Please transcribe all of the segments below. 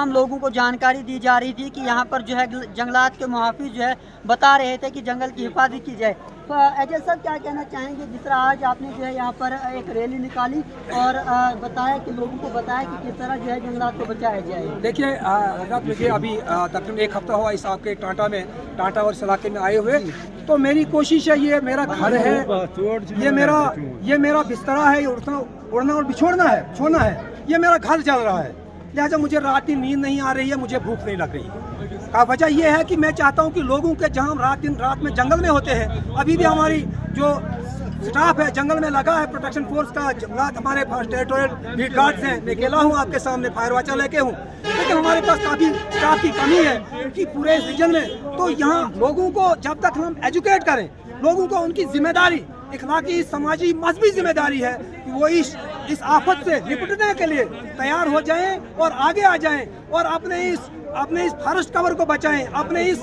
तमाम लोगों को जानकारी दी जा रही थी कि यहाँ पर जो है जंगलात के मुहाफिज जो है बता रहे थे कि जंगल की हिफाजत की जाए। तो एजाज साहब क्या कहना चाहेंगे, जिस तरह आज आपने जो है यहाँ पर एक रैली निकाली और बताया कि लोगों को बताया कि किस तरह जो है जंगलात को बचाया जाए। देखिए मुझे अभी तकरीबन एक हफ्ता हुआ इस आपके टाटा और इस इलाके में आए हुए, तो मेरी कोशिश है, ये मेरा घर है, ये मेरा बिस्तरा है, उड़ना और बिछोड़ना है, छोड़ना है, ये मेरा घर चल रहा है। लिहाजा मुझे रात की नींद नहीं आ रही है, मुझे भूख नहीं लग रही है। का वजह यह है कि मैं चाहता हूं कि लोगों के जहां रात में जंगल में होते हैं, अभी भी हमारी जो स्टाफ है जंगल में लगा है, प्रोटेक्शन फोर्स का जंगलात हमारे पास टेरिटोरियल बीट गार्ड्स हैं, मैं अकेला हूँ आपके सामने, फायर वाचर लेके हूँ, लेकिन हमारे पास काफ़ी स्टाफ की कमी है कि पूरे इस रीजन में। तो यहाँ लोगों को जब तक हम एजुकेट करें, लोगों को उनकी जिम्मेदारी, इखलाकी, समाजी, मजहबी जिम्मेदारी है कि वो इस आफत से निपटने के लिए तैयार हो जाएं और आगे आ जाएं और अपने इस फॉरेस्ट कवर को बचाएं, अपने इस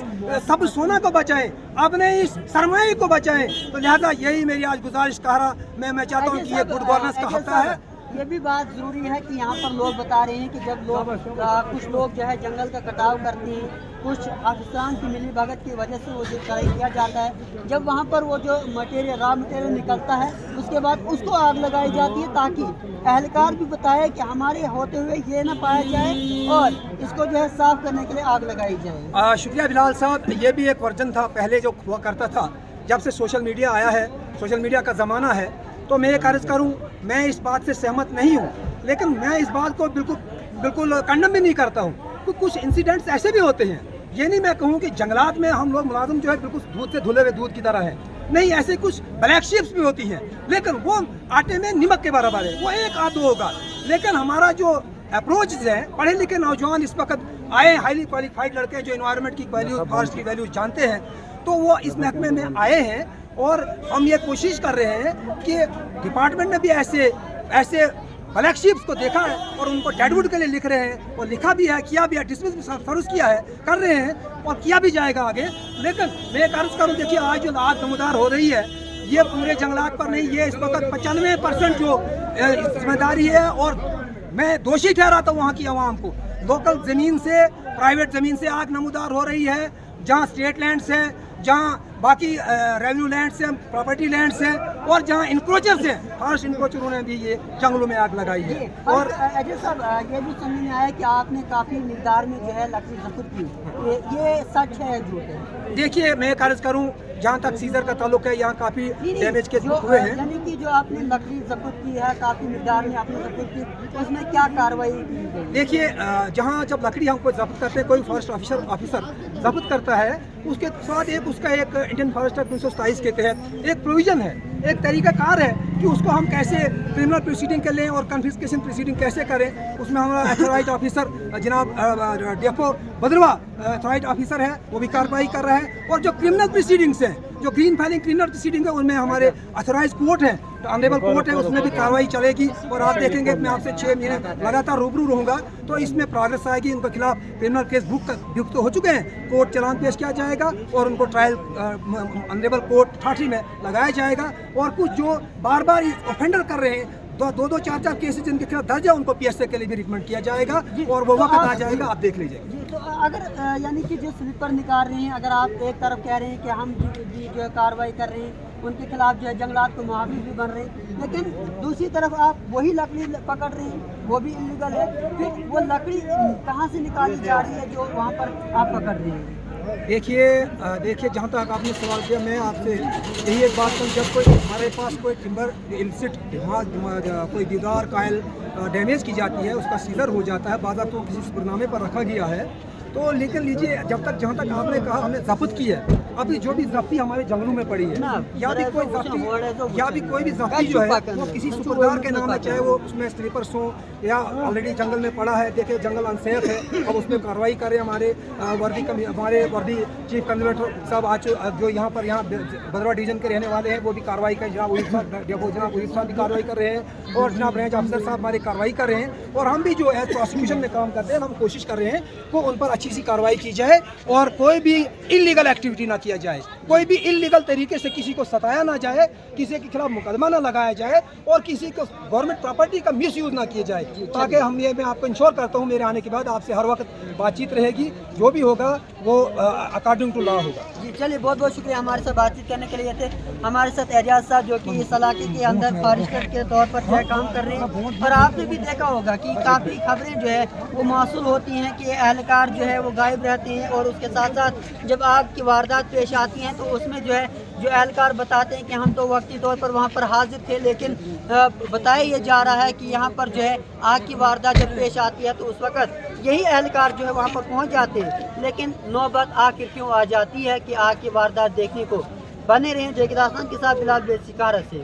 सब सोना को बचाएं, अपने इस सरमाए को बचाएं। तो लिहाजा यही मेरी आज गुजारिश कह रहा मैं चाहता हूँ कि ये गुड गवर्नेंस का हफ्ता है। ये भी बात जरूरी है कि यहाँ पर लोग बता रहे हैं कि जब लोग कुछ लोग जो है जंगल का कटाव करते हैं, कुछ अफसरान की मिली भगत की वजह से वो जो किया जाता है, जब वहाँ पर वो जो रॉ मटेरियल निकलता है उसके बाद उसको आग लगाई जाती है, ताकि एहलकार भी बताए कि हमारे होते हुए ये ना पाया जाए और इसको जो है साफ करने के लिए आग लगाई जाए। शुक्रिया बिलाल साहब, ये भी एक वर्जन था पहले जो हुआ करता था। जब से सोशल मीडिया आया है, सोशल मीडिया का ज़माना है, तो मैं एक अर्ज़ करूं, मैं इस बात से सहमत नहीं हूं, लेकिन मैं इस बात को बिल्कुल कंडम भी नहीं करता हूं। कुछ इंसिडेंट्स ऐसे भी होते हैं, ये नहीं मैं कहूं कि जंगलात में हम लोग मुलाजिम जो है बिल्कुल दूध से धुले हुए दूध की तरह है, नहीं, ऐसे कुछ ब्लैक शीप्स भी होती हैं, लेकिन वो आटे में नमक के बराबर है, वो एक आध होगा। लेकिन हमारा जो अप्रोच है, पढ़े लिखे नौजवान इस वक्त आए, हाईली क्वालिफाइड लड़के जो एनवायरनमेंट की वैल्यूज, फॉरेस्ट की वैल्यूज जानते हैं, तो वो इस महकमे में आए हैं और हम ये कोशिश कर रहे हैं कि डिपार्टमेंट ने भी ऐसे ब्लैक शीप्स को देखा है और उनको डेडवुड के लिए लिख रहे हैं, और लिखा भी है, किया भी है, डिसमिस भी फर्ज किया है, कर रहे हैं और किया भी जाएगा आगे। लेकिन मैं एक अर्ज करूँ, देखिए आज जो आग नमदार हो रही है, ये पूरे जंगलात पर नहीं, ये इस वक्त 95% जो जिम्मेदारी है, और मैं दोषी ठहराता हूँ वहाँ की आवाम को। लोकल ज़मीन से, प्राइवेट ज़मीन से आग नमदार हो रही है, जहाँ स्टेट लैंड्स हैं, जहाँ बाकी रेवेन्यू लैंड्स हैं, प्रॉपर्टी लैंड्स हैं, और जहाँ इंक्रोचर्स हैं, फॉरेस्ट इंक्रोचरों ने भी ये जंगलों में आग लगाई है। और एजाज साहब, ये भी समझ में आया कि आपने काफ़ी मिकदार में जो है लकड़ी ज़ब्त की, ये सच है झूठ है? देखिए मैं एक अर्ज करूँ, जहाँ तक सीजर का ताल्लुक है, यहाँ काफ़ी डैमेज के हुए हैं। यानी कि जो आपने लकड़ी ज़ब्त की है, काफ़ी मिकदार में आपने ज़ब्त की, तो उसमें क्या कार्रवाई की गई? देखिए जहाँ जब लकड़ी हमको जब्त करते हैं, कोई फॉरेस्ट ऑफिसर जब्त करता है, उसके साथ उसका एक इंडियन फॉरेस्ट एक्ट 1927 के तहत एक प्रोविजन है, एक तरीकाकार है कि उसको हम कैसे क्रिमिनल प्रोसीडिंग कर लें और कन्फिस्केशन प्रोसीडिंग कैसे करें। उसमें हमारा अथॉराइज्ड ऑफिसर जनाब डेफो बदरवा अथॉराइज्ड ऑफिसर है, वो भी कार्रवाई कर रहा है। और जो क्रिमिनल प्रोसीडिंग्स हैं, जो ग्रीन फाइलिंग क्रिमिनल प्रोसीडिंग है, उनमें हमारे अथॉराइज्ड कोर्ट है, ऑनरेबल कोर्ट है, उसमें भी कार्रवाई चलेगी। और आप देखेंगे मैं आपसे 6 महीने लगातार रूबरू रहूँगा, तो इसमें प्रोग्रेस आएगी। उनके खिलाफ क्रिमिनल केस बुक तो हो चुके हैं, कोर्ट चलान पेश किया जाएगा और उनको ट्रायल ऑनरेबल कोर्ट अथॉरिटी में लगाया जाएगा। और कुछ जो बार बार ऑफेंडर कर रहे हैं, 2-2, 4-4 केसेस जिनके खिलाफ दर्ज है, उनको PSA के लिए भी रिकमेंड किया जाएगा और वो वक्त आ जाएगा, आप देख लीजिए। तो अगर यानी कि जो स्लीपर निकाल रहे हैं, अगर आप एक तरफ कह रहे हैं कि हम जो है कार्रवाई कर रहे हैं, उनके खिलाफ जो है जंगलात को मुहाफिज भी बन रहे हैं, लेकिन दूसरी तरफ आप वही लकड़ी पकड़ रहे हैं, वो भी इलीगल है, फिर वो लकड़ी कहाँ से निकाली जा रही है जो वहाँ पर आप पकड़ रहे हैं? देखिए जहाँ तक आपने सवाल किया, मैं आपसे यही एक बात कहूँ, जब कोई हमारे पास कोई टिम्बर इल्सिट कोई दीवार कायल डैमेज की जाती है, उसका सीजर हो जाता है, बाज़ाब्ता तो किसी शुक्रनामे पर रखा गया है, तो लेकिन लीजिए जब तक जहाँ तक आपने कहा हमने जब्त की है, अभी जो भी जब्ती हमारे जंगलों में पड़ी है, या भी कोई जब्ती जो है वो किसी सुपरदार के नाम है, चाहे वो उसमें स्लीपर्स हो या ऑलरेडी जंगल में पड़ा है, देखिए जंगल अनसेफ है, अब उसमें कार्रवाई करें। हमारे वर्दी चीफ कंजर्वेटर साहब आज जो यहाँ बदरवा डिवीजन के रहने वाले हैं, वो भी कार्रवाई कर, जनाब उहिब साहब भी कार्रवाई कर रहे हैं और जनाब रेंज ऑफिसर साहब हमारी कार्रवाई कर रहे हैं। और हम भी जो है प्रोसिक्यूशन में काम करते हैं, हम कोशिश कर रहे हैं कि उन पर अच्छी सी कार्रवाई की जाए और कोई भी इलीगल एक्टिविटी ना की किया जाए, कोई भी इलीगल तरीके से किसी को सताया ना जाए, किसी के खिलाफ मुकदमा ना लगाया जाए और किसी को गवर्नमेंट प्रॉपर्टी का मिसयूज ना किया जाए, ताकि हम ये मैं आपको इंश्योर करता हूँ मेरे आने के बाद आपसे हर वक्त बातचीत रहेगी, जो भी होगा वो अकॉर्डिंग टू लॉ होगा। जी चलिए, बहुत बहुत शुक्रिया हमारे साथ बातचीत करने के लिए। थे हमारे साथ एजाज साहब जो कि इस इलाके के अंदर फॉरेस्टर के तौर पर जो है काम कर रहे हैं, और आपने भी देखा होगा कि काफ़ी खबरें जो है वो मौसूल होती हैं कि एहलकार जो है वो गायब रहते हैं, और उसके साथ साथ जब आग की वारदात पेश आती हैं तो उसमें जो है जो एहलकार बताते हैं कि हम तो वक्ती तौर पर वहाँ पर हाजिर थे, लेकिन बताया ये जा रहा है कि यहाँ पर जो है आग की वारदात जब पेश आती है तो उस वक़्त यही एहलकार जो है वहाँ पर पहुँच जाते हैं, लेकिन नौबत आखिर क्यों आ जाती है कि आग की वारदात देखने को। बने रहें जेके दास्तान के साथ बिलाल बेसिकार से।